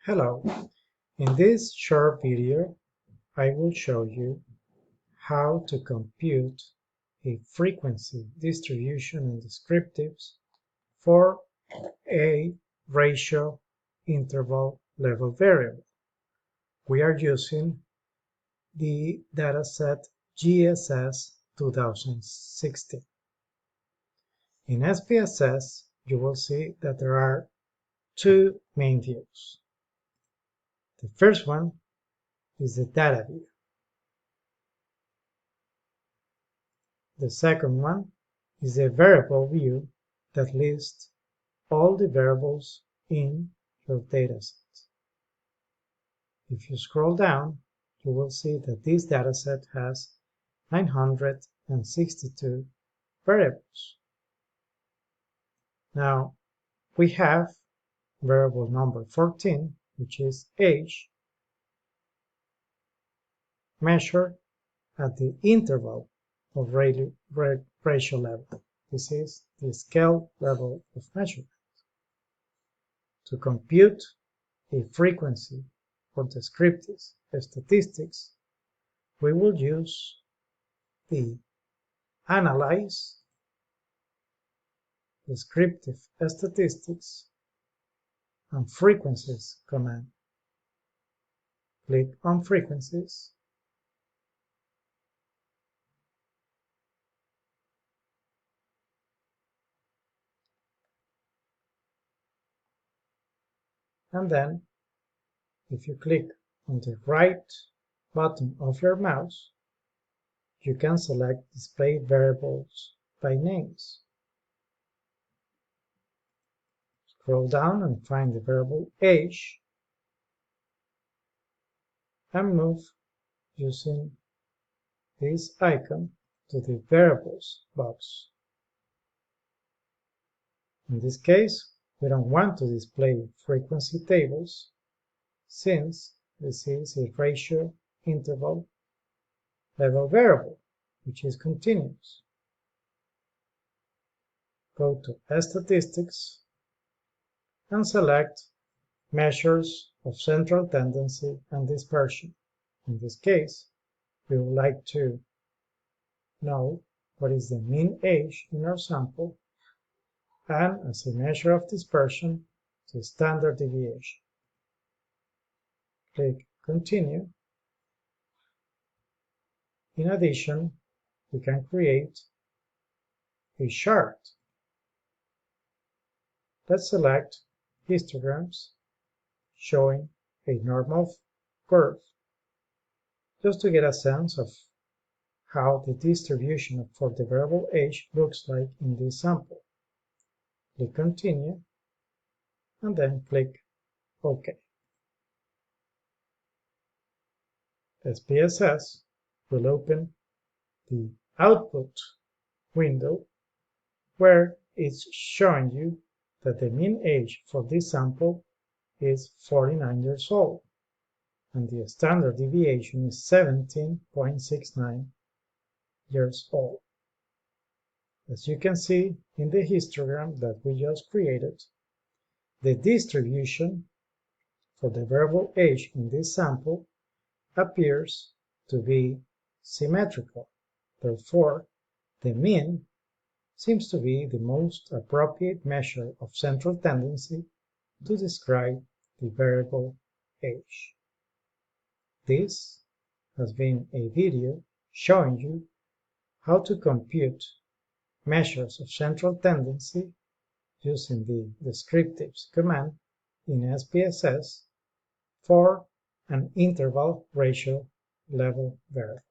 Hello, in this short video I will show you how to compute a frequency distribution in descriptives for a ratio interval level variable. We are using the dataset GSS 2016. In SPSS you will see that there are two main views. The first one is the data view. The second one is the variable view that lists all the variables in your dataset. If you scroll down, you will see that this dataset has 962 variables. Now, we have variable number 14, which is age, measured at the interval of ratio level. This is the scale level of measurement. To compute a frequency for descriptive statistics, we will use the Analyze Descriptive Statistics and Frequencies command. Click on Frequencies and then if you click on the right button of your mouse, you can select Display Variables by Names. Scroll down and find the variable age and move using this icon to the Variables box. In this case, we don't want to display frequency tables since this is a ratio interval level variable, which is continuous. Go to Statistics and select Measures of Central Tendency and Dispersion. In this case, we would like to know what is the mean age in our sample and, as a measure of dispersion, the standard deviation. Click Continue. In addition, we can create a chart. Let's select histograms showing a normal curve, just to get a sense of how the distribution for the variable age looks like in this sample. Click Continue and then click OK. SPSS will open the output window where it's showing you that the mean age for this sample is 49 years old and the standard deviation is 17.69 years old. As you can see in the histogram that we just created, the distribution for the variable age in this sample appears to be symmetrical. Therefore, the mean seems to be the most appropriate measure of central tendency to describe the variable age. This has been a video showing you how to compute measures of central tendency using the Descriptives command in SPSS for an interval ratio level variable.